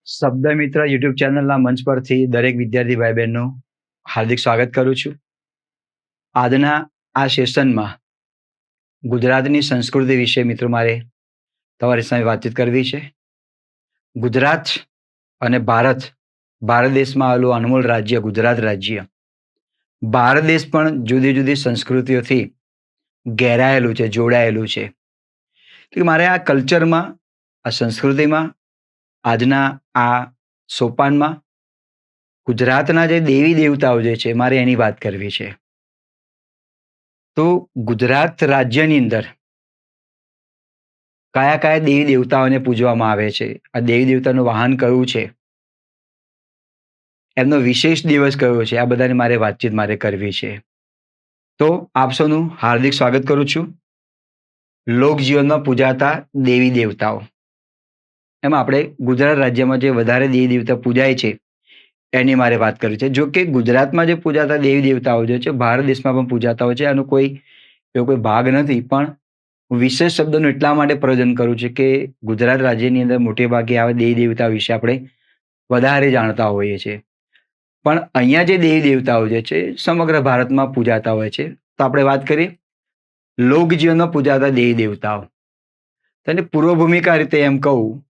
શબ્દમિત્ર YouTube ચેનલના મંચ પરથી દરેક વિદ્યાર્થી ભાઈ બહેનનું હાર્દિક સ્વાગત કરું છું. આજના આ સેશનમાં ગુજરાતની સંસ્કૃતિ વિશે મિત્રો મારે તમારી સામે વાતચીત કરવી છે. ગુજરાત અને ભારત દેશમાં આવેલું અનમોલ રાજ્ય ગુજરાત રાજ્ય. ભારત દેશ પણ જુદી જુદી સંસ્કૃતિઓથી ઘેરાયેલું છે, જોડાયેલું છે. તો મારે આ કલ્ચરમાં, આ સંસ્કૃતિમાં, આજના આ સોપાનમાં ગુજરાતના જે દેવી દેવતાઓ જે છે મારે એની વાત કરવી છે. તો ગુજરાત રાજ્યની અંદર કયા કયા દેવી દેવતાઓને પૂજવામાં આવે છે, આ દેવી દેવતાનું વાહન કયું છે, એમનો વિશેષ દિવસ કયો છે, આ બધાની વાતચીત મારે કરવી છે. તો આપ સૌનું હાર્દિક સ્વાગત કરું છું. લોકજીવનમાં પૂજાતા દેવી દેવતાઓ, એમાં આપણે ગુજરાત રાજ્યમાં જે વધારે દેવી દેવતા પૂજાય છે એની મારે વાત કરવી છે. જો કે ગુજરાતમાં જે પૂજાતા દેવી દેવતાઓ જે છે ભારત દેશમાં પણ પૂજાતા હોય છે. આનો એવો કોઈ ભાગ નથી, પણ વિશેષ શબ્દનું એટલા માટે પ્રયોજન કરું છું કે ગુજરાત રાજ્યની અંદર મોટે ભાગે આવા દેવી દેવતા વિશે આપણે વધારે જાણતા હોઈએ છીએ. પણ અહીંયા જે દેવી દેવતાઓ જે છે સમગ્ર ભારતમાં પૂજાતા હોય છે. તો આપણે વાત કરીએ લોકજીવનમાં પૂજાતા દેવી દેવતાઓ. તેને પૂર્વ ભૂમિકા રીતે એમ કહું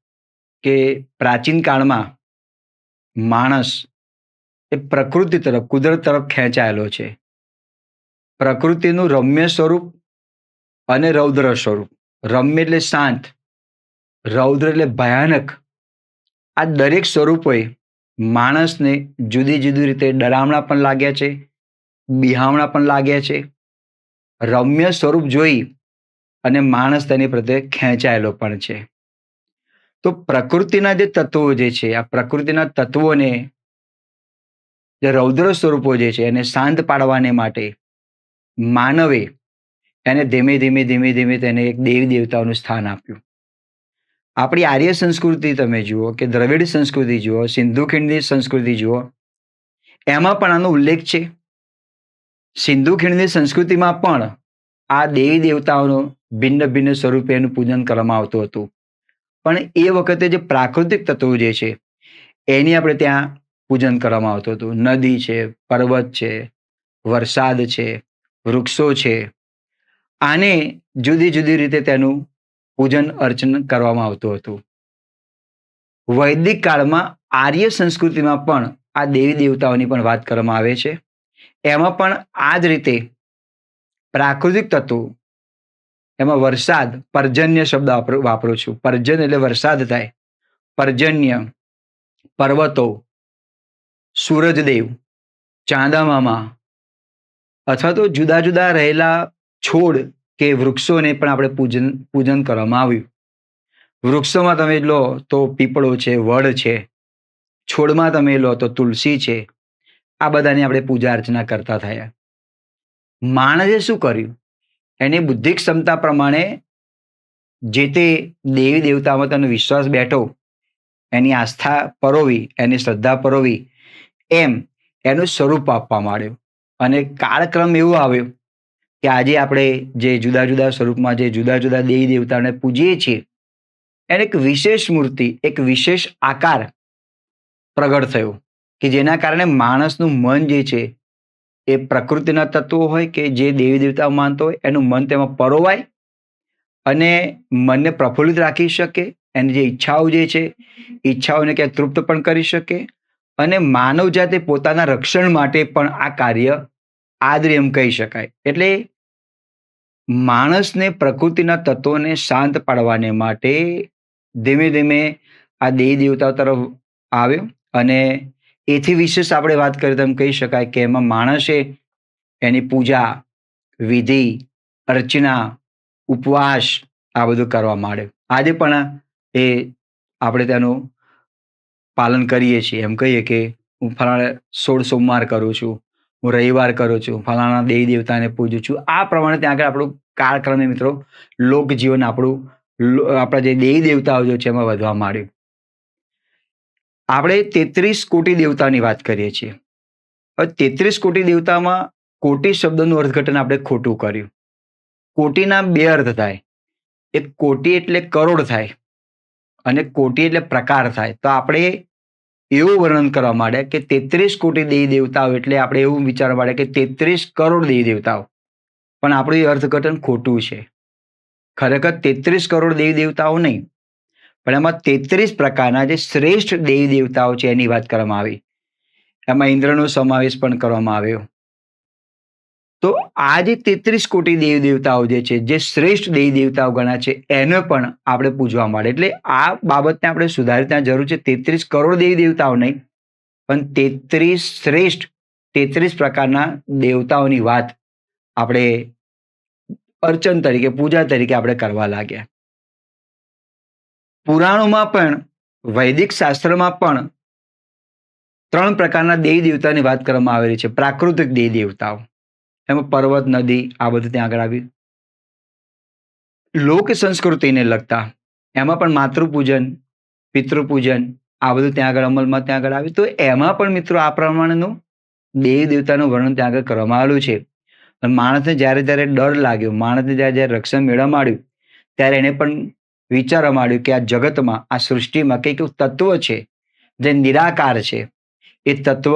કે પ્રાચીન કાળમાં માણસ એ પ્રકૃતિ તરફ, કુદરત તરફ ખેંચાયેલો છે. પ્રકૃતિનું રમ્ય સ્વરૂપ અને રૌદ્ર સ્વરૂપ. રમ્ય એટલે શાંત, રૌદ્ર એટલે ભયાનક. આ દરેક સ્વરૂપોએ માણસને જુદી જુદી રીતે ડરામણા પણ લાગ્યા છે, બિહામણા પણ લાગ્યા છે. રમ્ય સ્વરૂપ જોઈ અને માણસ તેની પ્રત્યે ખેંચાયેલો પણ છે. તો પ્રકૃતિના જે તત્વો જે છે, આ પ્રકૃતિના તત્વોને, જે રૌદ્ર સ્વરૂપો જે છે એને શાંત પાડવાને માટે માનવે એને ધીમે ધીમે ધીમે ધીમે તેને એક દેવી દેવતાઓનું સ્થાન આપ્યું. આપણી આર્ય સંસ્કૃતિ તમે જુઓ કે દ્રવિડ સંસ્કૃતિ જુઓ, સિંધુ ખીણની સંસ્કૃતિ જુઓ, એમાં પણ આનો ઉલ્લેખ છે. સિંધુ ખીણની સંસ્કૃતિમાં પણ આ દેવી દેવતાઓનું ભિન્ન ભિન્ન સ્વરૂપે એનું પૂજન કરવામાં આવતું હતું. પણ એ વખતે જે પ્રાકૃતિક તત્વો જે છે એની આપણે ત્યાં પૂજન કરવામાં આવતું હતું. નદી છે, પર્વત છે, વરસાદ છે, વૃક્ષો છે. આને જુદી જુદી રીતે તેનું પૂજન અર્ચન કરવામાં આવતું હતું. વૈદિક કાળમાં આર્ય સંસ્કૃતિમાં પણ આ દેવી દેવતાઓની પણ વાત કરવામાં આવે છે. એમાં પણ આ જ રીતે પ્રાકૃતિક તત્વો, એમાં વરસાદ, પર્જન્ય શબ્દ વાપરું છું. પર્જન્ય એટલે વરસાદ થાય. પર્જન્ય, પર્વતો, સૂરજદેવ, ચાંદામામા, અથવા તો જુદા જુદા રહેલા છોડ કે વૃક્ષોને પણ આપણે પૂજન કરવામાં આવ્યું. વૃક્ષોમાં તમે લો તો પીપળો છે, વડ છે. છોડમાં તમે લો તો તુલસી છે. આ બધાની આપણે પૂજા અર્ચના કરતા થયા. માણસે શું કર્યું? એની બુદ્ધિ ક્ષમતા પ્રમાણે જે તે દેવી દેવતામાં તેનો વિશ્વાસ બેઠો, એની આસ્થા પરોવી, એની શ્રદ્ધા પરોવી, એમ એનું સ્વરૂપ આપવા માંડ્યું. અને કાળક્રમ એવો આવ્યો કે આજે આપણે જે જુદા જુદા સ્વરૂપમાં જે જુદા જુદા દેવી દેવતાઓને પૂજીએ છીએ, એને એક વિશેષ મૂર્તિ, એક વિશેષ આકાર પ્રગટ થયો કે જેના કારણે માણસનું મન જે છે એ પ્રકૃતિના તત્વો હોય કે જે દેવી દેવતાઓ માનતો હોય એનું મન તેમાં પરોવાય અને મનને પ્રફુલ્લિત રાખી શકે. એની જે ઈચ્છાઓ જે છે, ઈચ્છાઓને ક્યાંક તૃપ્ત પણ કરી શકે. અને માનવ જાતે પોતાના રક્ષણ માટે પણ આ કાર્ય આદરે એમ કહી શકાય. એટલે માણસને પ્રકૃતિના તત્વોને શાંત પાડવાને માટે ધીમે ધીમે આ દેવી દેવતાઓ તરફ આવ્યો. અને એથી વિશેષ આપણે વાત કરીએ તો એમ કહી શકાય કે એમાં માણસે એની પૂજા, વિધિ, અર્ચના, ઉપવાસ આ બધું કરવા માંડ્યું. આજે પણ એ આપણે તેનું પાલન કરીએ છીએ. એમ કહીએ કે હું ફલાણા 16 સોમવાર કરું છું, હું રવિવાર કરું છું, ફલાણા દેવી દેવતાને પૂજું છું. આ પ્રમાણે ત્યાં આગળ આપણું કાળક્રમે મિત્રો લોકજીવન આપણું, આપણા જે દેવી દેવતાઓ જે છે એમાં વધવા માંડ્યું. આપણે 33 કોટી દેવતાની વાત કરીએ છીએ. હવે 33 કોટી દેવતામાં કોટી શબ્દનું અર્થઘટન આપણે ખોટું કર્યું. કોટીના બે અર્થ થાય. એક કોટી એટલે કરોડ થાય અને કોટી એટલે પ્રકાર થાય. તો આપણે એવું વર્ણન કરવા માંડે કે 33 કોટી દેવી દેવતાઓ એટલે આપણે એવું વિચારવા માંડે કે 33 કરોડ દેવી દેવતાઓ. પણ આપણું એ અર્થઘટન ખોટું છે. ખરેખર 33 કરોડ દેવી દેવતાઓ નહીં, પણ એમાં 33 પ્રકારના જે શ્રેષ્ઠ દેવી દેવતાઓ છે એની વાત કરવામાં આવી. એમાં ઇન્દ્રનો સમાવેશ પણ કરવામાં આવ્યો. તો આ જે 33 કોટી દેવી દેવતાઓ જે છે, જે શ્રેષ્ઠ દેવી દેવતાઓ ગણા છે, એને પણ આપણે પૂજવા માંડે. એટલે આ બાબતને આપણે સુધારી ત્યાં જરૂર છે. 33 કરોડ દેવી દેવતાઓ નહીં, પણ 33 શ્રેષ્ઠ 33 પ્રકારના દેવતાઓની વાત આપણે અર્ચન તરીકે, પૂજા તરીકે આપણે કરવા લાગ્યા. પુરાણોમાં પણ, વૈદિક શાસ્ત્રમાં પણ 3 પ્રકારના દેવી દેવતાની વાત કરવામાં આવેલી છે. પ્રાકૃતિક દેવી દેવતાઓ, એમાં પર્વત, નદી, આ બધું ત્યાં આગળ આવ્યું. લોક સંસ્કૃતિને લગતા એમાં પણ માતૃપૂજન, પિતૃપૂજન, આ બધું ત્યાં આગળ અમલમાં ત્યાં આગળ આવ્યું. તો એમાં પણ મિત્રો આ પ્રમાણેનું દેવી દેવતાનું વર્ણન ત્યાં આગળ કરવામાં આવેલું છે. માણસને જ્યારે જ્યારે ડર લાગ્યો, માણસને જ્યારે રક્ષણ મેળવવા માંડ્યું, ત્યારે એને પણ વિચારવા માંડ્યું કે આ જગતમાં, આ સૃષ્ટિમાં કંઈક એવું તત્વ છે જે નિરાકાર છે. એ તત્વ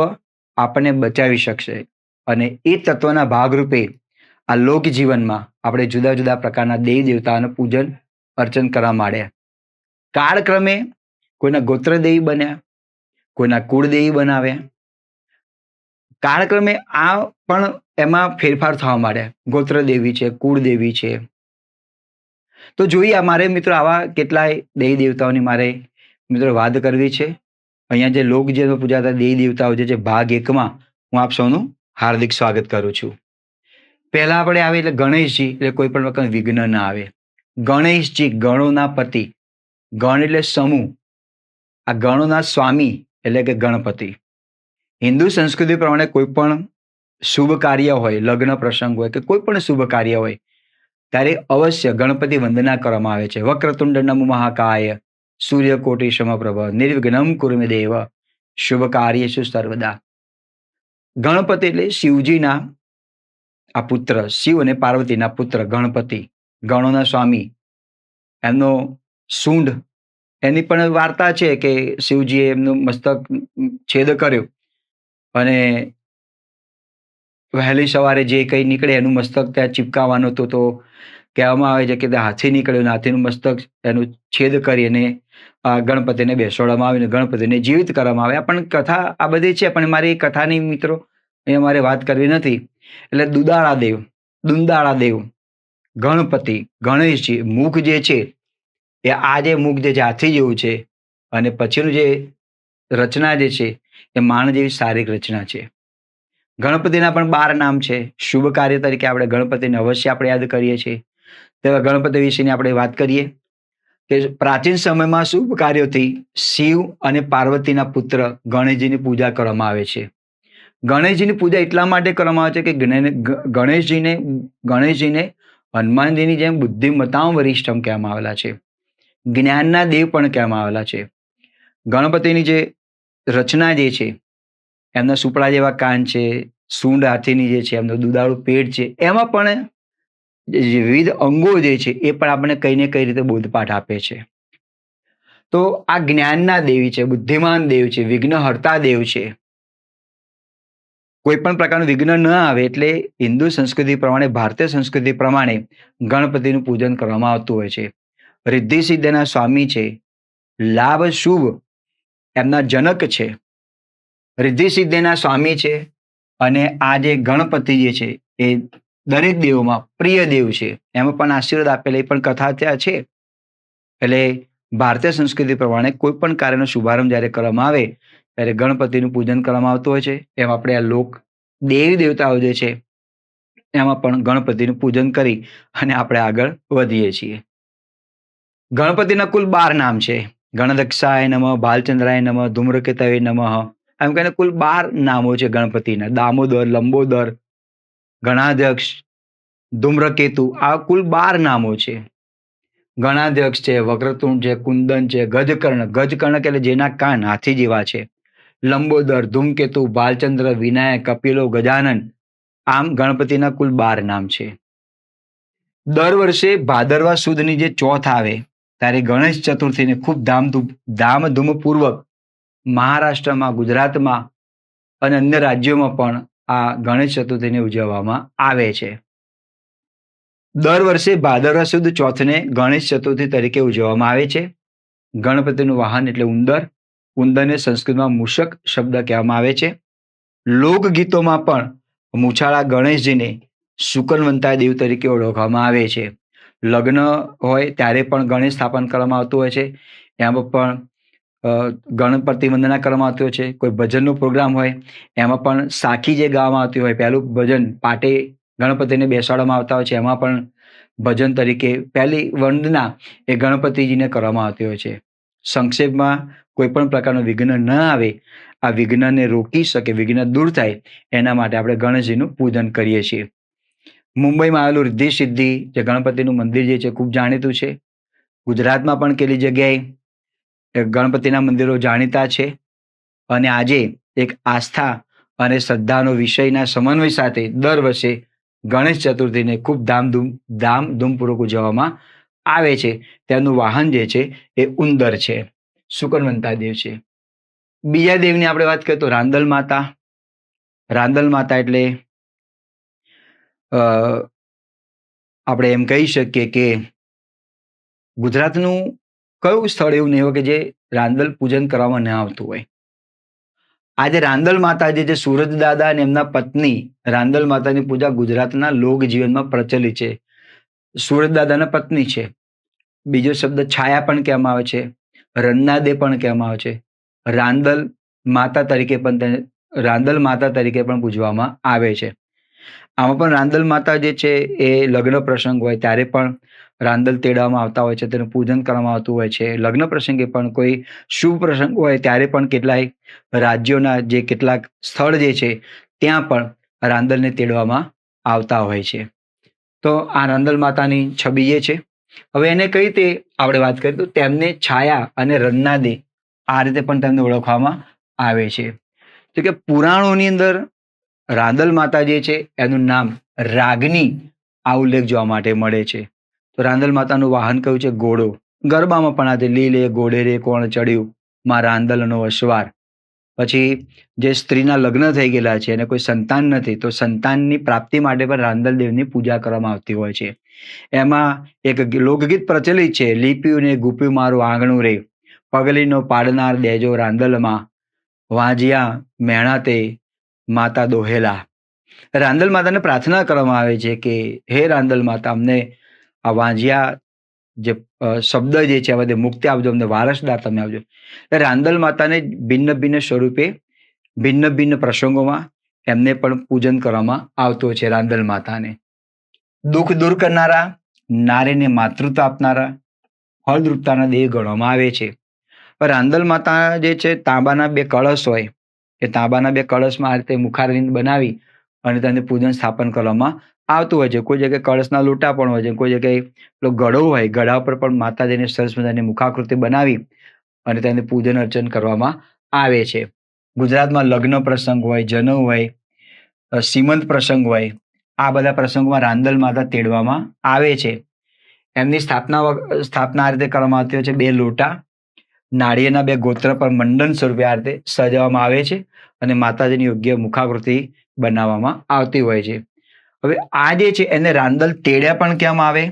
આપણને બચાવી શકશે. અને એ તત્વના ભાગરૂપે આ લોક જીવનમાં આપણે જુદા જુદા પ્રકારના દેવી દેવતાઓનું પૂજન અર્ચન કરવા માંડ્યા. કાળક્રમે કોઈના ગોત્રદેવી બન્યા, કોઈના કુળદેવી બનાવ્યા. કાળક્રમે આ પણ એમાં ફેરફાર થવા માંડ્યા. ગોત્રદેવી છે, કુળદેવી છે. તો જોઈએ મારે મિત્રો આવા કેટલાય દેવી દેવતાઓની મારે મિત્રો વાત કરવી છે. અહીંયા જે લોક જીવનમાં પૂજાતા દેવી દેવતાઓ જે છે, ભાગ 1માં હું આપ સૌનું હાર્દિક સ્વાગત કરું છું. પહેલા આપણે આવે એટલે ગણેશજી, એટલે કોઈ પણ પ્રકારનું વિઘ્ન ના આવે. ગણેશજી ગણોના પતિ, ગણ એટલે સમૂહ, આ ગણોના સ્વામી એટલે કે ગણપતિ. હિન્દુ સંસ્કૃતિ પ્રમાણે કોઈ પણ શુભ કાર્ય હોય, લગ્ન પ્રસંગ હોય કે કોઈ પણ શુભ કાર્ય હોય, ત્યારે અવશ્ય ગણપતિ વંદના કરવામાં આવે છે. વક્રતુંડ નમો મહાકાય, સૂર્યકોટિ સમપ્રભ, નિર્વિઘ્નમ કુરુ મે દેવ, શુભ કાર્યેષુ સર્વદા. ગણપતિ એટલે શિવજીના આ પુત્ર, શિવ અને પાર્વતીના પુત્ર ગણપતિ, ગણોના સ્વામી. એમનો સૂંઢ, એની પણ વાર્તા છે કે શિવજીએ એમનું મસ્તક છેદ કર્યો અને વહેલી સવારે જે કંઈ નીકળે એનું મસ્તક ત્યાં ચીપકાવવાનું હતું. તો કહેવામાં આવે છે કે ત્યાં હાથી નીકળ્યું, હાથીનું મસ્તક એનું છેદ કરી અને ગણપતિને બેસાડવામાં આવીને ગણપતિને જીવિત કરવામાં આવ્યા. પણ કથા આ બધી છે, પણ મારી કથાની મિત્રો અહીંયા મારે વાત કરવી નથી. એટલે દુંદાળા દેવ ગણપતિ, ગણેશજી, મુખ જે છે એ આ જે મુખ જે હાથી જેવું છે, અને પછીનું જે રચના જે છે એ માણસ જેવી શારીરિક રચના છે. ગણપતિના પણ 12 નામ છે. શુભ કાર્ય તરીકે આપણે ગણપતિને અવશ્ય આપણે યાદ કરીએ છીએ. તેવા ગણપતિ વિશેની આપણે વાત કરીએ કે પ્રાચીન સમયમાં શુભ કાર્યોથી શિવ અને પાર્વતીના પુત્ર ગણેશજીની પૂજા કરવામાં આવે છે. ગણેશજીની પૂજા એટલા માટે કરવામાં આવે છે કે ગણેશજીને હનુમાનજીની જેમ બુદ્ધિમત્તાઓ વરિષ્ઠમ કહેવામાં આવેલા છે. જ્ઞાનના દેવ પણ કહેવામાં આવેલા છે. ગણપતિની જે રચના જે છે, એમના સુપડા જેવા કાન છે, સૂંઢ હાથીની જે છે, એમનું દુધાળું પેટ છે, એમાં પણ વિવિધ અંગો જે છે એ પણ આપણને કઈ ને કઈ રીતે બોધપાઠ આપે છે. તો આ જ્ઞાનના દેવી છે, બુદ્ધિમાન દેવ છે, વિઘ્નહર્તા દેવ છે. કોઈ પણ પ્રકારનું વિઘ્ન ન આવે એટલે હિન્દુ સંસ્કૃતિ પ્રમાણે, ભારતીય સંસ્કૃતિ પ્રમાણે ગણપતિનું પૂજન કરવામાં આવતું હોય છે. રિદ્ધિ સિદ્ધિના સ્વામી છે, લાભ શુભ એમના જનક છે, રિદ્ધિ સિદ્ધિના સ્વામી છે. અને આ જે ગણપતિ જે છે એ દરેક દેવોમાં પ્રિય દેવ છે. એમાં પણ આશીર્વાદ આપેલા એ પણ કથા ત્યાં છે. એટલે ભારતીય સંસ્કૃતિ પ્રમાણે કોઈ પણ કાર્યનો શુભારંભ જ્યારે કરવામાં આવે ત્યારે ગણપતિનું પૂજન કરવામાં આવતું હોય છે. એમ આપણે આ લોક દેવી દેવતાઓ જે છે એમાં પણ ગણપતિનું પૂજન કરી અને આપણે આગળ વધીએ છીએ. ગણપતિના કુલ 12 નામ છે. ગણદક્ષાય નમઃ, ભાલચંદ્રાય નમઃ, ધૂમ્રકેતવે નમઃ. એમ કહીને કુલ 12 નામો છે ગણપતિના. દામોદર, લંબોદર, ગણાધ્યક્ષ, ધૂમ્રકેતુ, આ કુલ 12 નામો છે. ગણાધ્યક્ષ છે, વક્રતુંડ છે, કુંદન છે, ગજકર્ણ, ગજકર્ણ એટલે જેના કાન હાથી જેવા છે, લંબોદર, ધૂમકેતુ, ભાલચંદ્ર, વિનાયક, કપિલો, ગજાનન. આમ ગણપતિના કુલ 12 નામ છે. દર વર્ષે ભાદરવા સુદની જે ચોથ આવે ત્યારે ગણેશ ચતુર્થીને ખૂબ ધામધૂમપૂર્વક મહારાષ્ટ્રમાં, ગુજરાતમાં અને અન્ય રાજ્યોમાં પણ આ ગણેશ ચતુર્થીને ઉજવવામાં આવે છે. દર વર્ષે ભાદરવા સુદ ચોથને ગણેશ ચતુર્થી તરીકે ઉજવવામાં આવે છે. ગણપતિનું વાહન એટલે ઉંદર. ઉંદરને સંસ્કૃતમાં મૂષક શબ્દ કહેવામાં આવે છે. લોકગીતોમાં પણ મૂછાળા ગણેશજીને શુકનવંતા દેવ તરીકે ઓળખવામાં આવે છે. લગ્ન હોય ત્યારે પણ ગણેશ સ્થાપન કરવામાં આવતું હોય છે. એમાં પણ ગણપતિ વંદના કરવામાં આવતી હોય છે. કોઈ ભજનનો પ્રોગ્રામ હોય એમાં પણ સાખી જે ગાવામાં આવતી હોય, પહેલું ભજન પાટે ગણપતિને બેસાડવામાં આવતા હોય છે, એમાં પણ ભજન તરીકે પહેલી વંદના એ ગણપતિજીને કરવામાં આવતી હોય છે. સંક્ષેપમાં કોઈ પણ પ્રકારનું વિઘ્ન ન આવે, આ વિઘ્નને રોકી શકે, વિઘ્ન દૂર થાય એના માટે આપણે ગણેશજીનું પૂજન કરીએ છીએ. મુંબઈમાં આવેલું રિદ્ધિ સિદ્ધિ જે ગણપતિનું મંદિર જે છે ખૂબ જાણીતું છે. ગુજરાતમાં પણ કેટલી જગ્યાએ ગણપતિના મંદિરો જાણીતા છે અને આજે એક આસ્થા અને શ્રદ્ધાનો વિષયના સમન્વય સાથે દર વર્ષે ગણેશ ચતુર્થીને ખૂબ ધામધૂમપૂર્વક ઉજવવામાં આવે છે. તેમનું વાહન જે છે એ ઉંદર છે, શુકનવંતા દેવ છે. બીજા દેવની આપણે વાત કરીએ તો રાંદલ માતા. રાંદલ માતા એટલે આપણે એમ કહી શકીએ કે ગુજરાતનું કયું સ્થળ એવું નહીં હોય કે જે રાંદલ પૂજન કરવામાં ન આવતું હોય. આજે રાંદલ માતા જે છે, સુરજ દાદા અને એમના પત્ની રાંદલ માતાની પૂજા ગુજરાતના લોકજીવનમાં પ્રચલિત છે. સુરજ દાદાના પત્ની છે. બીજો શબ્દ છાયા પણ કહેવામાં આવે છે, રન્નાદે પણ કહેવામાં આવે છે. રાંદલ માતા તરીકે પણ પૂજવામાં આવે છે. આમાં પણ રાંદલ માતા જે છે એ લગ્ન પ્રસંગ હોય ત્યારે પણ રાંદલ તેડવામાં આવતા હોય છે, તેનું પૂજન કરવામાં આવતું હોય છે. લગ્ન પ્રસંગે પણ કોઈ શુભ પ્રસંગ હોય ત્યારે પણ કેટલાય રાજ્યોના જે કેટલાક સ્થળ જે છે ત્યાં પણ રાંદલને તેડવામાં આવતા હોય છે. તો આ રાંદલ માતાની છબી એ છે. હવે એને કઈ રીતે આપણે વાત કરીએ તો તેમને છાયા અને રન્નાદે આ રીતે પણ તેમને ઓળખવામાં આવે છે. તો કે પુરાણોની અંદર રાંદલ માતા જે છે એનું નામ રાગની આ ઉલ્લેખ જોવા માટે મળે છે. તો રાંદલ માતાનું વાહન કયું છે? ઘોડો. ગરબામાં પણ આજે લીલે ઘોડે રે કોણ ચડ્યું, માં રાંદલનો અસવાર. પછી જે સ્ત્રીના લગ્ન થઈ ગયેલા છે અને કોઈ સંતાન નથી, તો સંતાનની પ્રાપ્તિ માટે પણ રાંદલ દેવની પૂજા કરવામાં આવતી હોય છે. એમાં એક લોકગીત પ્રચલિત છે, લીપ્યું ને ગુપ્યું મારું આંગણું રે, પગલીનો પાડનાર દેજો રાંદલમાં, વાંજિયા મેણાતે માતા દોહેલા. રાંદલ માતાને પ્રાર્થના કરવામાં આવે છે કે હે રાંદલ માતા, અમને આ વાંજિયા જે શબ્દ જે છે આ મુક્તિ આપજો, અમને વારસદાર તમે આપજો. રાંદલ માતાને ભિન્ન ભિન્ન સ્વરૂપે ભિન્ન ભિન્ન પ્રસંગોમાં એમને પણ પૂજન કરવામાં આવતું છે. રાંદલ માતાને દુઃખ દૂર કરનારા, નારીને માતૃત્વ આપનારા, ફળદ્રુપતાના દેવ ગણવામાં આવે છે. રાંદલ માતા જે છે તાંબાના બે કળશ હોય, એ તાંબાના બે કળશમાં આ રીતે મુખારવિંદ બનાવી અને તેને પૂજન સ્થાપન કરવામાં આવતું હોય છે. કોઈ જગ્યાએ કળશના લોટા પણ હોય છે, કોઈ જગ્યાએ ગળો હોય, ગળા ઉપર પણ માતાજીને સરસ મજાની મુખાકૃતિ બનાવી અને તેને પૂજન અર્ચન કરવામાં આવે છે. ગુજરાતમાં લગ્ન પ્રસંગ હોય, જનોઈ હોય, સીમંત પ્રસંગ હોય, આ બધા પ્રસંગોમાં રાંદલ માતા તેડવામાં આવે છે. એમની સ્થાપના આ રીતે કરવામાં આવતી હોય છે. બે લોટા નાળિયેરના બે ગોત્ર પર મંડન સ્વરૂપે આ રીતે સજાવવામાં આવે છે અને માતાજીની યોગ્ય મુખાકૃતિ બનાવવામાં આવતી હોય છે. હવે આ જે છે એને રાંદલ તેડ્યા પણ કહેવામાં આવે,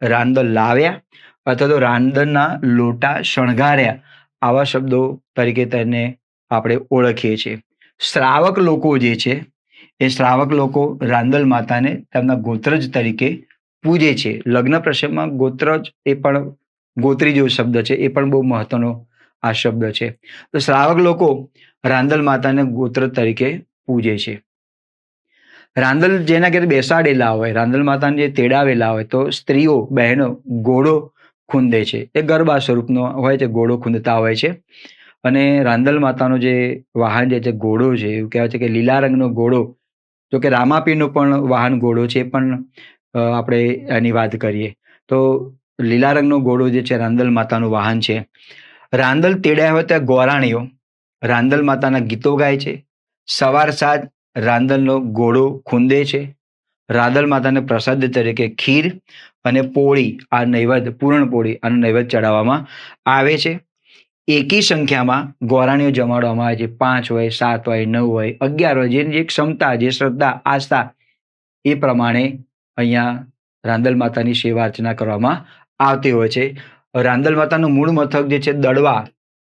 રાંદલ લાવ્યા અથવા તો રાંદલના લોટા શણગાર્યા, આવા શબ્દો તરીકે તેને આપણે ઓળખીએ છીએ. શ્રાવક લોકો જે છે એ શ્રાવક લોકો રાંદલ માતાને તેમના ગોત્રજ તરીકે પૂજે છે. લગ્ન પ્રસંગમાં ગોત્રજ એ પણ ગોત્રી જેવો શબ્દ છે, એ પણ બહુ મહત્વનો આ શબ્દ છે. તો શ્રાવક લોકો રાંદલ માતાને ગોત્ર તરીકે પૂજે છે. રાંદલ જેના ઘેર બેસાડેલા હોય, રાંદલ માતાને જે તેડાવેલા હોય, તો સ્ત્રીઓ બહેનો ઘોડો ખૂંદે છે. એ ગરબા સ્વરૂપનો હોય છે, ઘોડો ખૂંદતા હોય છે. અને રાંદલ માતાનો જે વાહન જે છે ઘોડો છે, એવું કહેવાય છે કે લીલા રંગનો ઘોડો, જો કે રામાપીરનો પણ વાહન ઘોડો છે, પણ આપણે એની વાત કરીએ તો લીલા રંગનો ઘોડો જે છે રાંદલ માતાનું વાહન છે. રાંદલ તેડ્યા હોય ત્યાં ગોરાણીઓ રાંદલ માતાના ગીતો ગાય છે. સવાર સાંજ રાંદલનો ઘોડો ખૂંદે છે. રાંદલ માતાને પ્રસાદ તરીકે ખીર અને પોળી, આ નૈવેદ્ય પૂરણ પોળી આનો નૈવેદ્ય ચડાવવામાં આવે છે. એકી સંખ્યામાં ગોરાણીઓ જમાડવામાં આવે છે. 5 હોય, 7 હોય, 9 હોય, 11 હોય, જેની જે ક્ષમતા, જે શ્રદ્ધા, આસ્થા એ પ્રમાણે અહીંયા રાંદલ માતાની સેવા અર્ચના કરવામાં આવતી હોય છે. રાંદલ માતાનું મૂળ મથક જે છે દડવા,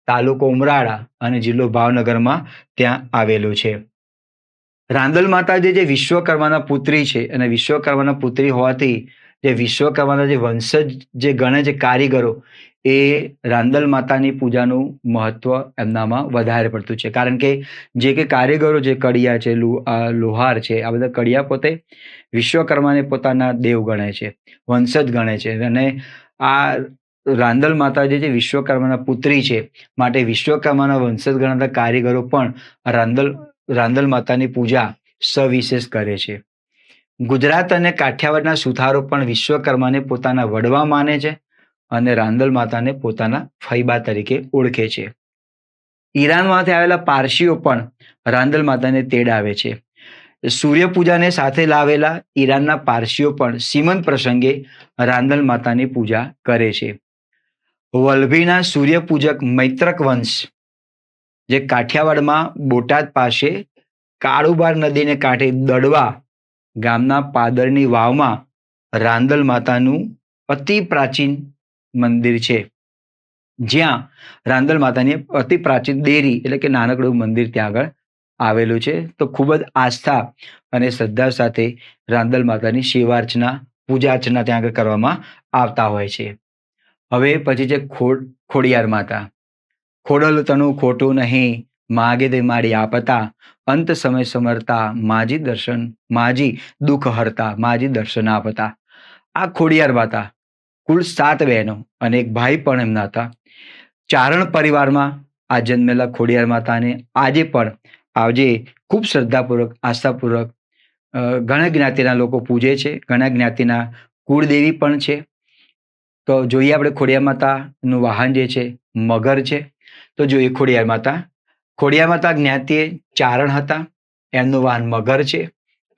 તાલુકો ઉમરાળા અને જિલ્લો ભાવનગરમાં ત્યાં આવેલું છે. રાંદલ માતા જે વિશ્વકર્માના પુત્રી છે અને વિશ્વકર્માના પુત્રી હોવાથી જે વિશ્વકર્માના જે વંશજ જે ગણે છે કારીગરો, એ રાંદલ માતાની પૂજાનું મહત્વ એમનામાં વધારે પડતું છે. કારણ કે જે કે કારીગરો, જે કડિયા છે, લોહાર છે, આ બધા કડિયા પોતે વિશ્વકર્માને પોતાના દેવ ગણે છે, વંશજ ગણે છે. અને આ રાંદલ માતા જે વિશ્વકર્માના પુત્રી છે, માટે વિશ્વકર્માના વંશજ ગણાતા કારીગરો પણ રાંદલ માતાની પૂજા સવિશેષ કરે છે. ગુજરાત અને કાઠિયાવાડના સુથારો પણ વિશ્વકર્માને પોતાના વડવા માને છે અને રાંદલ માતાને પોતાના ફૈબા તરીકે ઓળખે છે. ઈરાનમાંથી આવેલા પારસીઓ પણ રાંદલ માતાને તેડાવે છે. સૂર્ય પૂજાને સાથે લાવેલા ઈરાનના પારસીઓ પણ સીમંત પ્રસંગે રાંદલ માતાની પૂજા કરે છે. વલ્લભીના સૂર્યપૂજક મૈત્રક વંશ જે કાઠિયાવાડમાં બોટાદ પાસે કાળુબાર નદીને કાંઠે દડવા ગામના પાદરની વાવમાં રાંદલ માતાનું અતિ પ્રાચીન મંદિર છે, જ્યાં રાંદલ માતાની અતિ પ્રાચીન દેરી એટલે કે નાનકડું મંદિર ત્યાં આગળ આવેલું છે. તો ખૂબ જ આસ્થા અને શ્રદ્ધા સાથે રાંદલ માતાની સેવા અર્ચના, પૂજા અર્ચના ત્યાં આગળ કરવામાં આવતા હોય છે. હવે પછી છે ખોડિયાર માતા. ખોડલ તનું ખોટું નહીં, માગે તે મારી આપતા, અંત સમય સમરતા, માજી દુઃખ હરતા, માજી દર્શન આપતા. આ ખોડિયાર માતા કુલ 7 બહેનો અને એક ભાઈ પણ એમના હતા. ચારણ પરિવારમાં આ જન્મેલા ખોડિયાર માતાને આજે ખૂબ શ્રદ્ધાપૂર્વક, આસ્થાપૂર્વક ઘણા જ્ઞાતિના લોકો પૂજે છે. ઘણા જ્ઞાતિના કુળદેવી પણ છે. તો જોઈએ આપણે ખોડિયાર માતાનું વાહન જે છે મગર છે. તો જોઈએ ખોડિયાર માતા જ્ઞાતિએ ચારણ હતા. એમનું વાહન મગર છે.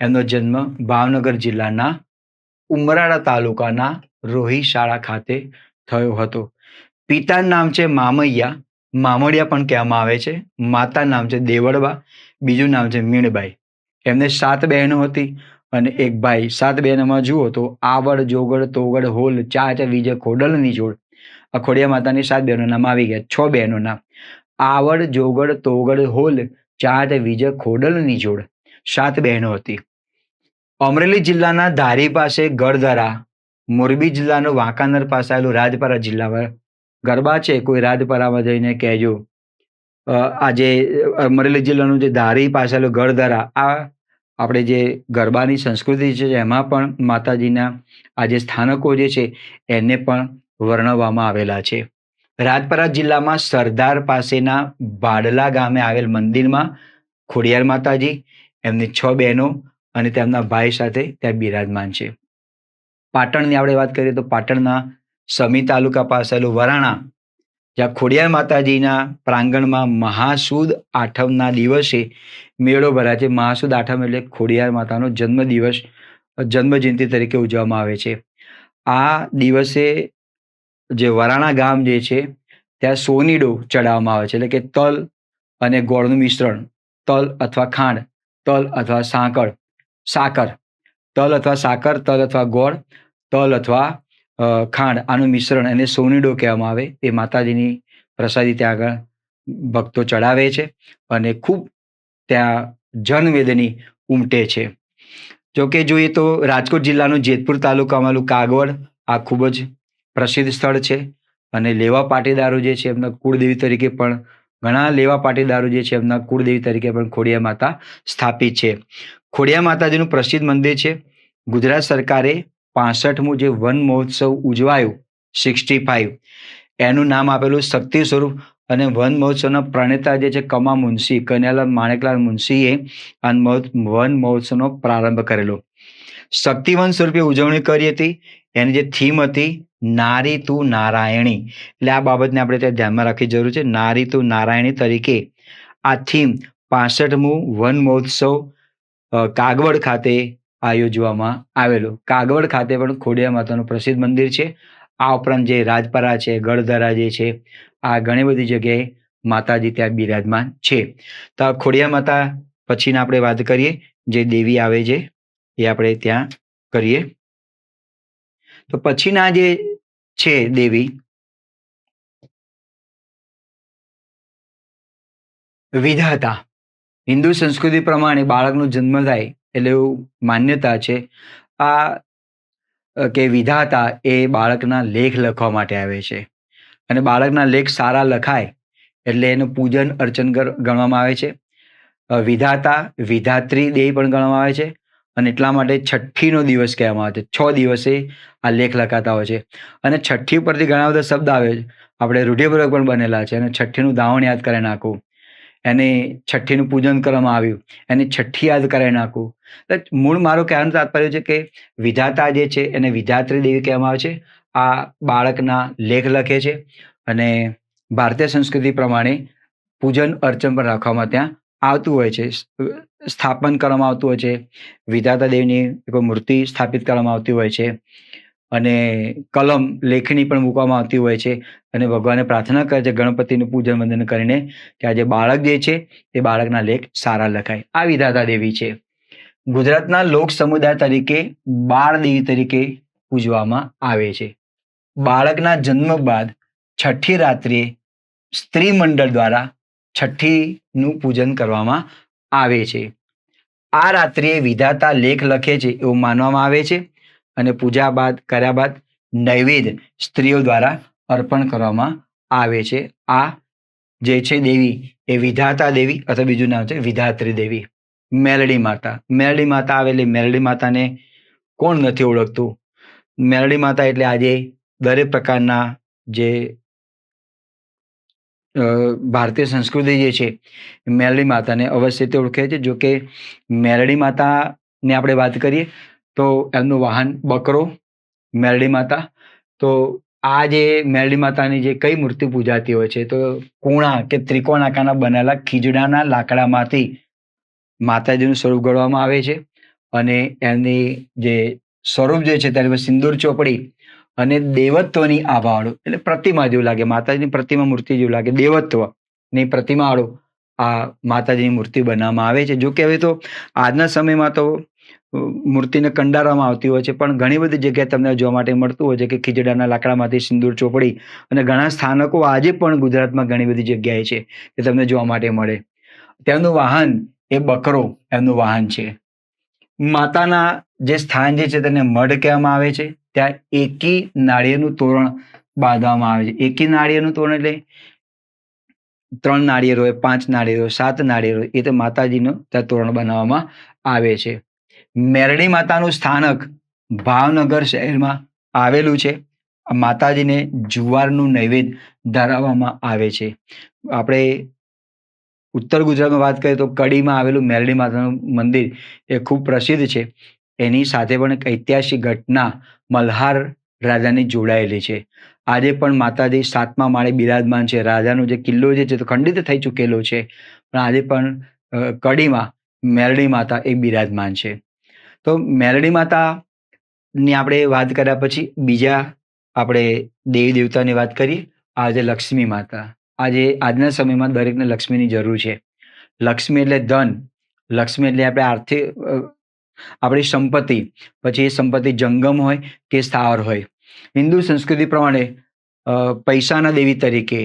એમનો જન્મ ભાવનગર જિલ્લાના ઉમરાળા તાલુકાના રોહિશાળા ખાતે થયો હતો. પિતાનું નામ છે મામડિયા પણ કહેવામાં આવે છે. માતાનું નામ છે દેવળબા, બીજું નામ છે મીણબાઈ. એમને 7 બહેનો હતી અને એક ભાઈ. 7 બહેનોમાં જુઓ તો આવડ, જોગડ, તોગડ, હોલ, ચાચ, વિજ, ખોડલની જોડ. આ ખોડિયાર માતાની 7 બહેનો નામ આવી ગયા. 6 બહેનોના આવડ, જોગડ, તોગડ, હોલ, ચાચ, વિજ, ખોડલની જોડ. 7 બહેનો હતી. અમરેલી જિલ્લાના ધારી પાસે ગળધરા, મોરબી જિલ્લાનો વાંકાનેર પાસે આવેલું રાજપરા જિલ્લામાં ગરબા છે. કોઈ રાજપરામાં જઈને કહેજો. આજે અમરેલી જિલ્લાનું જે ધારી પાસે આવેલું ગળધરા, આ આપણે જે ગરબાની સંસ્કૃતિ છે એમાં પણ માતાજીના આ જે સ્થાનકો જે છે એને પણ વર્ણવવામાં આવેલા છે. રાજપરા જિલ્લામાં સરદાર પાસેના ભાડલા ગામે આવેલ મંદિરમાં ખોડિયાર માતાજી, એમની 6 બહેનો અને તેમના ભાઈ સાથે ત્યાં બિરાજમાન છે. પાટણની આપણે વાત કરીએ તો પાટણના સમી તાલુકા પાસે આવેલું વરાણા, જ્યાં ખોડિયાર માતાજીના પ્રાંગણમાં મહાસુદ આઠમના દિવસે મેળો ભરાય છે. મહાસુદ આઠમ એટલે ખોડિયાર માતાનો જન્મજયંતિ તરીકે ઉજવવામાં આવે છે. આ દિવસે જે વરાણા ગામ જે છે ત્યાં સોનીડો ચડાવવામાં આવે છે. એટલે કે તલ અને ગોળનું મિશ્રણ, તલ અથવા ખાંડ, તલ અથવા સાકર, તલ અથવા સાકર, તલ અથવા ગોળ, તલ અથવા ખાંડ, આનું મિશ્રણ એને સોનીડો કહેવામાં આવે. એ માતાજીની પ્રસાદી ત્યાં આગળ ભક્તો ચડાવે છે અને ખૂબ ત્યાં જનમેદની ઉમટે છે. જોકે જોઈએ તો રાજકોટ જિલ્લાનું જેતપુર તાલુકામાં કાગવડ આ ખૂબ જ પ્રસિદ્ધ સ્થળ છે. અને લેવા પાટીદારો જે છે એમના કુળદેવી તરીકે પણ ઘણા લેવા પાટીદારો જે છે એમના કુળદેવી તરીકે પણ ખોડિયાર માતા સ્થાપિત છે. ખોડિયાર માતાજીનું પ્રસિદ્ધ મંદિર છે. ગુજરાત સરકારે 65મું જે વન મહોત્સવ ઉજવાયું 65, એનું નામ આપેલું શક્તિ સ્વરૂપ. અને વન મહોત્સવના પ્રણેતા જે છે કમા મુનશી, કનૈયાલાલ માણેકલાલ મુનશીએ આ વન મહોત્સવનો પ્રારંભ કરેલો. શક્તિવન સ્વરૂપે ઉજવણી કરી હતી. એની જે થીમ હતી નારી તું નારાયણી, એટલે આ બાબતને આપણે ત્યાં ધ્યાનમાં રાખવી જરૂર છે. નારી તું નારાયણી તરીકે આ થીમ 65મું વન મહોત્સવ કાગવડ ખાતે આયોજવામાં આવેલો. કાગવડ ખાતે પણ ખોડિયાર માતાનું પ્રસિદ્ધ મંદિર છે. આ ઉપરાંત જે રાજપરા છે, ગળધરા જે છે, આ ઘણી બધી જગ્યાએ માતાજી ત્યાં બિરાજમાન છે. તો ખોડિયાર માતા પછીના આપણે વાત કરીએ, જે દેવી આવે છે એ આપણે ત્યાં કરીએ. તો પછીના જે છે દેવી વિધાતા. હિન્દુ સંસ્કૃતિ પ્રમાણે બાળકનો જન્મ થાય એટલે એવું માન્યતા છે કે વિધાતા એ બાળકના લેખ લખવા માટે આવે છે, અને બાળકના લેખ સારા લખાય એટલે એનું પૂજન અર્ચન ગણવામાં આવે છે. વિધાતા વિધાત્રી દેવી પણ ગણવામાં આવે છે, અને એટલા માટે છઠ્ઠીનો દિવસ કહેવામાં આવે છે. 6 દિવસે આ લેખ લખાતા હોય છે, અને છઠ્ઠી પરથી ઘણા બધા શબ્દ આવે છે, આપણે રૂઢિપ્રયોગ પણ બનેલા છે. અને છઠ્ઠીનું દાવણ યાદ કરી નાખવું, એને છઠ્ઠીનું પૂજન કરવામાં આવ્યું, એની છઠ્ઠી યાદ કરાવી નાખવું. મૂળ મારો કહેવાનું તાત્પર્ય છે કે વિધાતા જે છે એને વિધાત્રી દેવી કહેવામાં આવે છે. આ બાળકના લેખ લખે છે, અને ભારતીય સંસ્કૃતિ પ્રમાણે પૂજન અર્ચન પણ રાખવામાં ત્યાં આવતું હોય છે, સ્થાપન કરવામાં આવતું હોય છે. વિધાતા દેવીની કોઈ મૂર્તિ સ્થાપિત કરવામાં આવતી હોય છે, અને કલમ લેખણી પણ મૂકવામાં આવતી હોય છે, અને ભગવાનને પ્રાર્થના કરે છે ગણપતિનું પૂજન વંદન કરીને કે આજે બાળક જે છે એ બાળકના લેખ સારા લખાય. આ વિધાતા દેવી છે. ગુજરાતના લોક સમુદાય તરીકે બાળ દેવી તરીકે પૂજવામાં આવે છે. બાળકના જન્મ બાદ છઠ્ઠી રાત્રિએ સ્ત્રી મંડળ દ્વારા છઠ્ઠીનું પૂજન કરવામાં આવે છે. આ રાત્રિએ વિધાતા લેખ લખે છે એવું માનવામાં આવે છે, અને પૂજા કર્યા બાદ નૈવેદ્ય સ્ત્રીઓ દ્વારા અર્પણ કરવામાં આવે છે. આ જે છે દેવી એ વિધાતા દેવી, અથવા બીજું નામ છે વિધાત્રી દેવી. મેલડી માતા. મેલડી માતા આવેલી, મેલડી માતાને કોણ નથી ઓળખતું? મેલડી માતા એટલે આજે દરેક પ્રકારના જે ભારતીય સંસ્કૃતિ જે છે મેલડી માતાને અવશ્યથી ઓળખે છે. જો કે મેલડી માતાની આપણે વાત કરીએ તો એમનું વાહન બકરો, મેલડી માતા. તો આ જે મેલડી માતાની જે કઈ મૂર્તિ પૂજાતી હોય છે, તો કુણા કે ત્રિકોણ આકારના બનેલા ખીજડાના લાકડામાંથી માતાજીનું સ્વરૂપ ગણવામાં આવે છે, અને એમની જે સ્વરૂપ જે છે ત્યારે સિંદૂર ચોપડી અને દેવત્વની આભાવાળું, એટલે પ્રતિમા જેવું લાગે, માતાજીની પ્રતિમા મૂર્તિ જેવું લાગે, દેવત્વની પ્રતિમાવાળું આ માતાજીની મૂર્તિ બનાવવામાં આવે છે. જો કે હવે તો આજના સમયમાં તો મૂર્તિને કંડારવામાં આવતી હોય છે, પણ ઘણી બધી જગ્યાએ તમને જોવા માટે મળતું હોય છે કે ખીજડાના લાકડામાંથી સિંદૂર ચોપડી, અને ઘણા સ્થાનકો આજે પણ ગુજરાતમાં ઘણી બધી જગ્યાએ છે કે તમને જોવા માટે મળે. તેમનું વાહન એ બકરો એમનું વાહન છે. માતાના જે સ્થાન જે છે તેને મઢ કહેવામાં આવે છે. ત્યાં એકી નાળિયેરનું તોરણ બાંધવામાં આવે છે. એકી નાળિયેરનું તોરણ એટલે 3 નાળિયેર હોય, 5 નાળિયેર હોય, 7 નાળિયેર હોય, એ તો માતાજીનું ત્યાં તોરણ બનાવવામાં આવે છે. મેરડી માતાનું સ્થાનક ભાવનગર શહેરમાં આવેલું છે. માતાજીને જુવારનું નૈવેદ્ય ધરાવવામાં આવે છે. આપણે ઉત્તર ગુજરાતમાં વાત કરીએ તો કડીમાં આવેલું મેરડી માતાનું મંદિર એ ખૂબ પ્રસિદ્ધ છે. એની સાથે પણ એક ઐતિહાસિક ઘટના મલ્હાર રાજાની જોડાયેલી છે. આજે પણ માતાજી 7મા માળે બિરાજમાન છે. રાજાનો જે કિલ્લો જે છે તો ખંડિત થઈ ચૂકેલો છે, પણ આજે પણ કડીમાં મેરડી માતા એ બિરાજમાન છે. તો મેરડી માતાની આપણે વાત કર્યા પછી બીજા આપણે દેવી દેવતાની વાત કરીએ. આજે લક્ષ્મી માતા. આજના સમયમાં દરેકને લક્ષ્મીની જરૂર છે. લક્ષ્મી એટલે ધન, લક્ષ્મી એટલે આપણે આર્થિક આપણી સંપત્તિ, પછી એ સંપત્તિ જંગમ હોય કે સ્થાવર હોય. હિન્દુ સંસ્કૃતિ પ્રમાણે પૈસાના દેવી તરીકે,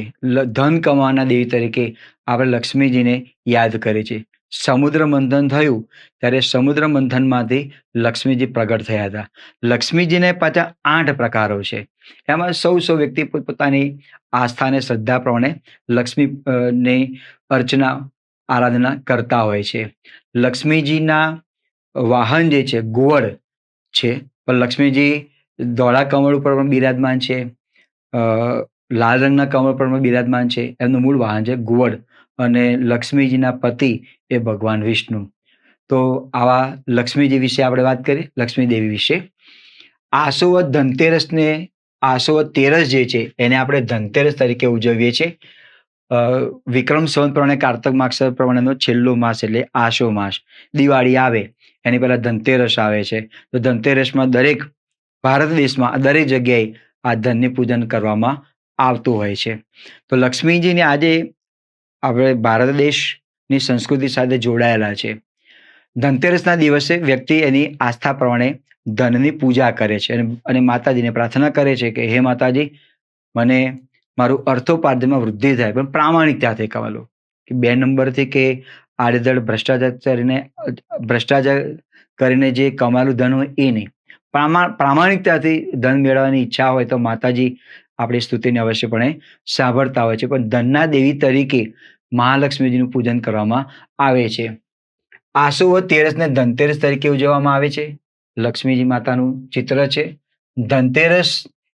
ધન કમાવાના દેવી તરીકે આપણે લક્ષ્મીજીને યાદ કરીએ છીએ. સમુદ્ર મંથન થયું ત્યારે સમુદ્ર મંથનમાંથી લક્ષ્મીજી પ્રગટ થયા હતા. લક્ષ્મીજીને પાછા 8 પ્રકારો છે. એમાં સૌ વ્યક્તિ પોતાની આસ્થા અને શ્રદ્ધા પ્રમાણે લક્ષ્મીની અર્ચના આરાધના કરતા હોય છે. લક્ષ્મીજીના વાહન જે છે ઘોડ છે, પણ લક્ષ્મીજી ધોળા કમળ ઉપર પણ બિરાજમાન છે, લાલ રંગના કમળ પર પણ બિરાજમાન છે. એમનું મૂળ વાહન છે ઘુવડ, અને લક્ષ્મીજીના પતિ એ ભગવાન વિષ્ણુ. તો આવા લક્ષ્મીજી વિશે આપણે વાત કરીએ, લક્ષ્મી દેવી વિશે. આસોવદ ધનતેરસને, આસોવદ તેરસ જે છે એને આપણે ધનતેરસ તરીકે ઉજવીએ છીએ. વિક્રમ સંવત પ્રમાણે કારતક માસ પ્રમાણેનો છેલ્લો માસ એટલે આસો માસ. દિવાળી આવે એની પહેલા ધનતેરસ આવે છે. તો ધનતેરસમાં દરેક ભારત દેશમાં દરેક જગ્યાએ આ ધનની પૂજન કરવામાં આવતું હોય છે. તો લક્ષ્મીજીને આજે આપણે ભારત દેશની સંસ્કૃતિ સાથે જોડાયેલા છે. ધનતેરસના દિવસે વ્યક્તિ એની આસ્થા પ્રમાણે ધનની પૂજા કરે છે અને માતાજીને પ્રાર્થના કરે છે કે હે માતાજી, મને મારું અર્થોપાર્જનમાં વૃદ્ધિ થાય, પણ પ્રામાણિકતાથી કમાલો, કે 2 નંબરથી કે આડેધડ ભ્રષ્ટાચાર કરીને જે કમાયેલું ધન હોય એ નહીં. પ્રામાણિકતાથી ધન મેળવવાની ઈચ્છા હોય તો માતાજી આપણી સ્તુતિને અવશ્યપણે સાંભળતા હોય છે. પણ ધનના દેવી તરીકે મહાલક્ષ્મીજીનું પૂજન કરવામાં આવે છે. આસો વદ તેરસને ધનતેરસ તરીકે ઉજવવામાં આવે છે. લક્ષ્મીજી માતાનું ચિત્ર છે. ધનતેરસ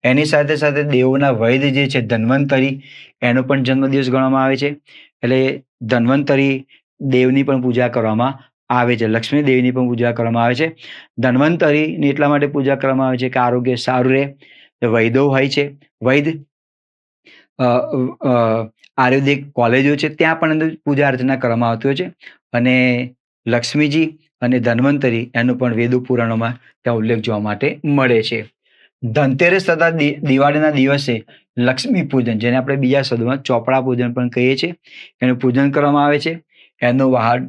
એની સાથે સાથે દેવોના વૈદ્ય જે છે ધન્વંતરી, એનો પણ જન્મદિવસ ગણવામાં આવે છે. એટલે ધન્વંતરી દેવની પણ પૂજા કરવામાં આવે છે. લક્ષ્મી દેવીની પણ પૂજા કરવામાં આવે છે. ધન્વંતરીની એટલા માટે પૂજા કરવામાં આવે છે કે આરોગ્ય સારું રહે. વૈદો હોય છે, વૈદ આયુર્વેદિક કોલેજો છે, ત્યાં પણ પૂજા અર્ચના કરવામાં આવતી હોય છે. અને લક્ષ્મીજી અને ધન્વંતરી એનો પણ વેદો પુરાણોમાં ત્યાં ઉલ્લેખ જોવા માટે મળે છે. ધનતેરસ તથા દિવાળીના દિવસે લક્ષ્મી પૂજન, જેને આપણે બીજા શબ્દોમાં ચોપડા પૂજન પણ કહીએ છીએ, એનું પૂજન કરવામાં આવે છે. એનો વાહન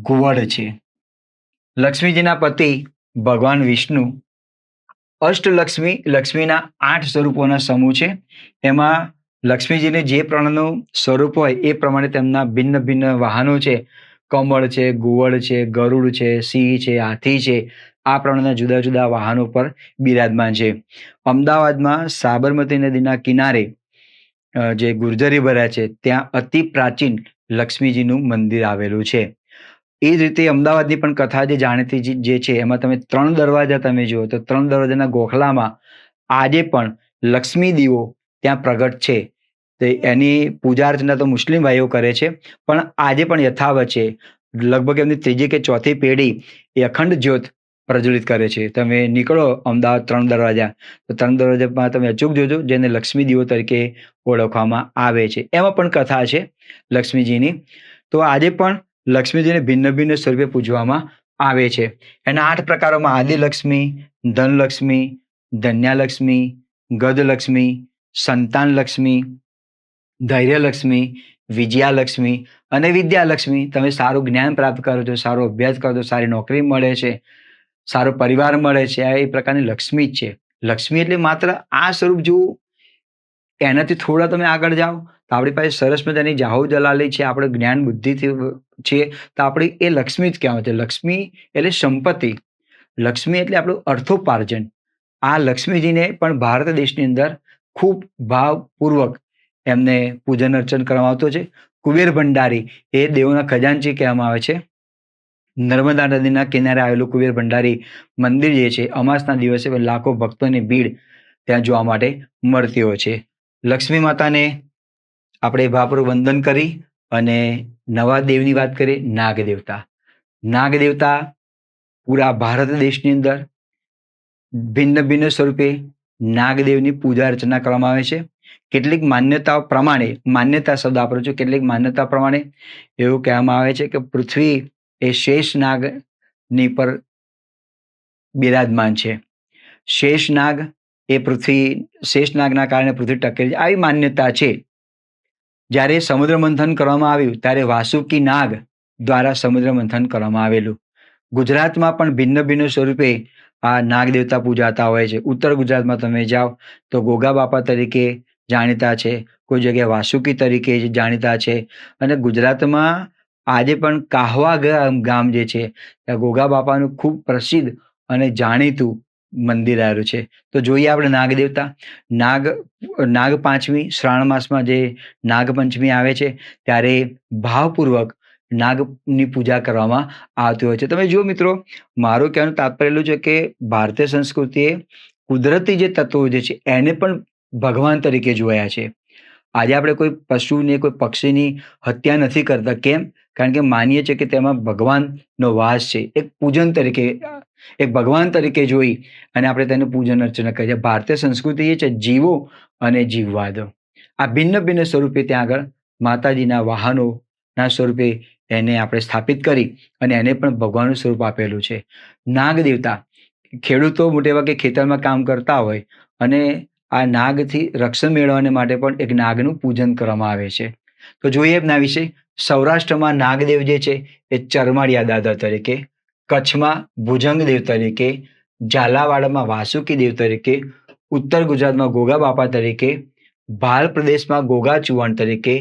ઘુવડ છે. લક્ષ્મીજીના પતિ ભગવાન વિષ્ણુ અષ્ટલક્ષ્મી, લક્ષ્મીના 8 સ્વરૂપોના સમૂહ છે. એમાં લક્ષ્મીજીને જે પ્રમાણેનું સ્વરૂપ હોય એ પ્રમાણે તેમના ભિન્ન ભિન્ન વાહનો છે. કમળ છે, ઘુવડ છે, ગરુડ છે, સિંહ છે, હાથી છે. આ પ્રમાણેના જુદા જુદા વાહનો પર બિરાજમાન છે. અમદાવાદમાં સાબરમતી નદીના કિનારે જે ગુર્જરી ભર્યા છે ત્યાં અતિ પ્રાચીન લક્ષ્મીજીનું મંદિર આવેલું છે. એ જ રીતે અમદાવાદની પણ કથા જે જાણીતી જે છે, એમાં તમે 3 દરવાજા તમે જુઓ તો 3 દરવાજાના ગોખલામાં આજે પણ લક્ષ્મી દીવો ત્યાં પ્રગટ છે. તો એની પૂજા અર્ચના તો મુસ્લિમ ભાઈઓ કરે છે, પણ આજે પણ યથાવત છે. લગભગ એમની 3જી કે 4થી પેઢી એ અખંડ જ્યોત પ્રજ્વલિત કરે છે. તમે નીકળો અમદાવાદ 3 દરવાજા, તો 3 દરવાજામાં તમે અચૂક જોજો, જેને લક્ષ્મી દીવો તરીકે ઓળખવામાં આવે છે. એમાં પણ કથા છે લક્ષ્મીજીની. તો આજે પણ લક્ષ્મીજીને ભિન્ન ભિન્ન સ્વરૂપે પૂજવામાં આવે છે. એના 8 પ્રકારોમાં આદિલક્ષ્મી, ધનલક્ષ્મી, ધન્યાલક્ષ્મી, ગજલક્ષ્મી, સંતાનલક્ષ્મી, ધૈર્યલક્ષ્મી, વિજયાલક્ષ્મી અને વિદ્યાલક્ષ્મી. તમે સારું જ્ઞાન પ્રાપ્ત કરો છો, સારો અભ્યાસ કરો છો, સારી નોકરી મળે છે, સારો પરિવાર મળે છે, આ એ પ્રકારની લક્ષ્મી જ છે. લક્ષ્મી એટલે માત્ર આ સ્વરૂપ જેવું, એનાથી થોડા તમે આગળ જાઓ તો આપણી પાસે સરસ મજાની જાહો જલાલી છે, આપણે જ્ઞાન બુદ્ધિથી છે, તો આપણી એ લક્ષ્મી જ કહેવાય છે. લક્ષ્મી એટલે સંપત્તિ, લક્ષ્મી એટલે આપણું અર્થોપાર્જન. આ લક્ષ્મીજીને પણ ભારત દેશની અંદર ખૂબ ભાવપૂર્વક એમને પૂજન અર્ચન કરવામાં આવતું છે. કુબેર ભંડારી એ દેવોના ખજાનચી કહેવામાં આવે છે. નર્મદા નદીના કિનારે આવેલું કુબેર ભંડારી મંદિર જે છે, અમાસના દિવસે લાખો ભક્તોની ભીડ ત્યાં જોવા માટે મળતી હોય છે. લક્ષ્મી માતાને આપણે ભાવપૂર્વક વંદન કરી અને નવા દેવની વાત કરીએ, નાગ દેવતા. નાગ દેવતા પૂરા ભારત દેશની અંદર ભિન્ન ભિન્ન સ્વરૂપે નાગદેવની પૂજા અર્ચના કરવામાં આવે છે. કેટલીક માન્યતાઓ પ્રમાણે, માન્યતા શબ્દ વાપરું છું, કેટલીક માન્યતા પ્રમાણે એવું કહેવામાં આવે છે કે પૃથ્વી એ શેષ નાગની પર બિરાજમાન છે. શેષ નાગ એ શેષ નાગના કારણે પૃથ્વી ટકેલી છે, આવી માન્યતા છે. જ્યારે સમુદ્ર મંથન કરવામાં આવ્યું ત્યારે વાસુકી નાગ દ્વારા સમુદ્ર મંથન કરવામાં આવેલું. ગુજરાતમાં પણ ભિન્ન ભિન્ન સ્વરૂપે આ નાગ દેવતા પૂજાતા હોય છે. ઉત્તર ગુજરાતમાં તમે જાઓ તો ગોગા બાપા તરીકે જાણીતા છે, કોઈ જગ્યાએ વાસુકી તરીકે જાણીતા છે. અને ગુજરાતમાં આજે પણ કાહવા ગામ જે છે ત્યાં ગોગા બાપાનું ખૂબ પ્રસિદ્ધ અને જાણીતું મંદિર આવેલું છે. તો જોઈએ આપણે નાગ દેવતા. નાગ પાંચમી, શ્રાવણ માસમાં જે નાગપંચમી આવે છે ત્યારે ભાવપૂર્વક નાગની પૂજા કરવામાં આવતી હોય છે. તમે જુઓ મિત્રો, મારું કહેવાનું તાત્પર્ય એટલું છે કે ભારતીય સંસ્કૃતિએ કુદરતી જે તત્વો જે છે એને પણ ભગવાન તરીકે જોયા છે. આજે આપણે કોઈ પશુને, કોઈ પક્ષીની હત્યા નથી કરતા. કેમ? કારણ કે માનીએ છીએ કે તેમાં ભગવાનનો વાસ છે. એક પૂજન તરીકે, એક ભગવાન તરીકે જોઈ અને આપણે તેને પૂજન અર્ચના કરીએ છીએ. ભારતીય સંસ્કૃતિ એ છે જીવો અને જીવવા દો. આ ભિન્ન ભિન્ન સ્વરૂપે ત્યાં આગળ માતાજીના વાહનોના સ્વરૂપે એને આપણે સ્થાપિત કરી અને એને પણ ભગવાનનું સ્વરૂપ આપેલું છે. નાગ દેવતા, ખેડૂતો મોટે ભાગે ખેતરમાં કામ કરતા હોય અને આ નાગથી રક્ષણ મેળવવાને માટે પણ એક નાગનું પૂજન કરવામાં આવે છે. તો જોઈએ એમના વિશે. સૌરાષ્ટ્રમાં નાગદેવ જે છે એ ચરમાળિયા દાદા તરીકે, કચ્છમાં ભુજંગદેવ તરીકે, ઝાલાવાડમાં વાસુકી દેવ તરીકે, ઉત્તર ગુજરાતમાં ગોગા બાપા તરીકે, ભાલ પ્રદેશમાં ગોગા ચુવાણ તરીકે,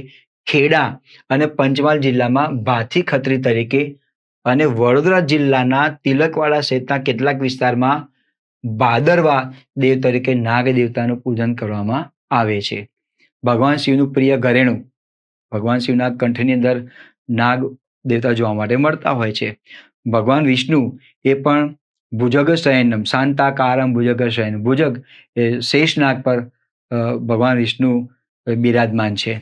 ખેડા અને પંચમહાલ જિલ્લામાં ભાથી ખત્રી તરીકે અને વડોદરા જિલ્લાના તિલકવાડા સહિતના કેટલાક વિસ્તારમાં ભાદરવા દેવ તરીકે નાગ દેવતાનું પૂજન કરવામાં આવે છે. ભગવાન શિવનું પ્રિય ઘરેણું, ભગવાન શિવના કંઠની અંદર નાગ દેવતા જોવા માટે મળતા હોય છે. ભગવાન વિષ્ણુ એ પણ ભુજગ શયનમ શાંતાકારમ ભુજગ શયન, ભુજગ એ શેષ નાગ પર ભગવાન વિષ્ણુ બિરાજમાન છે.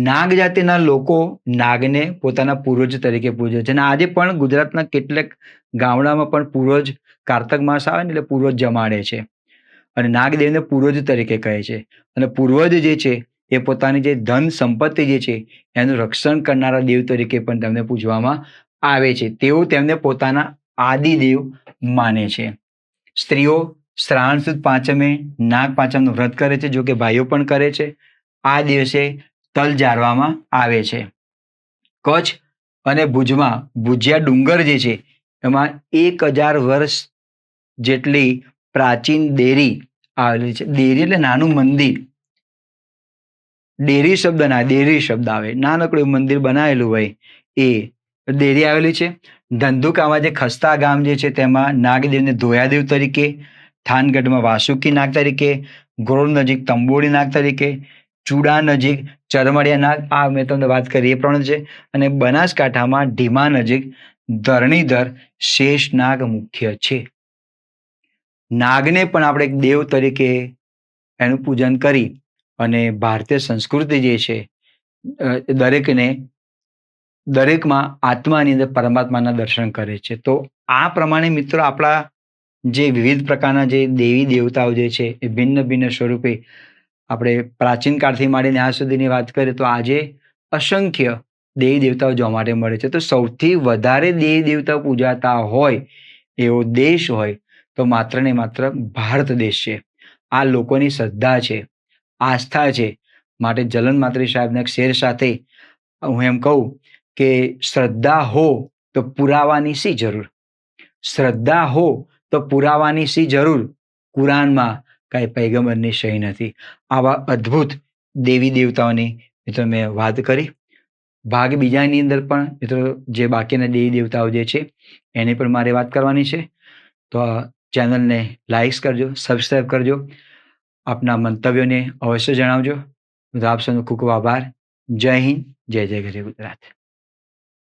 નાગ જાતિના લોકો નાગને પોતાના પૂર્વજ તરીકે પૂજે છે અને આજે પણ ગુજરાતના કેટલાક ગામડામાં પણ પૂર્વજ કારતક માસ આવે ને એટલે પૂર્વજ જમાડે છે અને નાગદેવને પૂર્વજ તરીકે કહે છે. અને પૂર્વજ જે છે એ પોતાની જે ધન સંપત્તિ જે છે એનું રક્ષણ કરનારા દેવ તરીકે પણ તેમને પૂજવામાં આવે છે. તેઓ તેમને પોતાના આદિદેવ માને છે. સ્ત્રીઓ શ્રાવણ સુદ પાંચમે નાગ પાંચમનું વ્રત કરે છે, જો કે ભાઈઓ પણ કરે છે. આ દિવસે તલ જાળવામાં આવે છે. કચ્છ અને ભુજમાં ભુજિયા ડુંગર જે છે એમાં 1000 વર્ષ જેટલી પ્રાચીન દેરી આવેલી છે. દેરી એટલે નાનું મંદિર. ડેરી શબ્દ ના, દેરી શબ્દ આવે, નાનકડું મંદિર બનાવેલું હોય એ દેરી આવેલી છે. ધંધુકામાં જે ખસ્તા ગામ જે છે તેમાં નાગદેવને ધોયાદેવ તરીકે, થાનગઢમાં વાસુકી નાગ તરીકે, ગોળ નજીક તંબોળી નાગ તરીકે, ચૂડા નજીક ચરમડિયા નાગ, આ મેં તમને વાત કરી એ પ્રમાણે છે. અને બનાસકાંઠામાં ઢીમા નજીક ધરણીધર શેષ નાગ મુખ્ય છે. નાગને પણ આપણે એક દેવ તરીકે એનું પૂજન કરી અને ભારતીય સંસ્કૃતિ જે છે દરેકમાં આત્માની અંદર પરમાત્માના દર્શન કરે છે. તો આ પ્રમાણે મિત્રો આપણા જે વિવિધ પ્રકારના જે દેવી દેવતાઓ જે છે એ ભિન્ન ભિન્ન સ્વરૂપે આપણે પ્રાચીન કાળથી માંડીને આજ સુધીની વાત કરીએ તો આજે અસંખ્ય દેવી દેવતાઓ જોવા માટે મળે છે. તો સૌથી વધારે દેવી દેવતાઓ પૂજાતા હોય એવો દેશ હોય તો માત્ર ને માત્ર ભારત દેશ છે. આ લોકોની શ્રદ્ધા છે, આસ્થા છે. માટે જલન માત્રી સાહેબના શેર સાથે હું એમ કહું કે શ્રદ્ધા હો તો પુરાવાની શી જરૂર, શ્રદ્ધા હો તો પુરાવાની શી જરૂર, કુરાનમાં કઈ પૈગંબરની સહી નથી. આવા અદ્ભુત દેવી દેવતાઓની મિત્રો મેં વાત કરી. ભાગ બીજાની અંદર પણ મિત્રો જે બાકીના દેવી દેવતાઓ જે છે એની પણ મારે વાત કરવાની છે. તો ચેનલને લાઈક કરજો, સબસ્ક્રાઈબ કરજો, આપના મંતવ્યોને અવશ્ય જણાવજો. આપ સૌનો ખૂબ ખૂબ આભાર. જય હિન્દ, જય જય ગરવી ગુજરાત.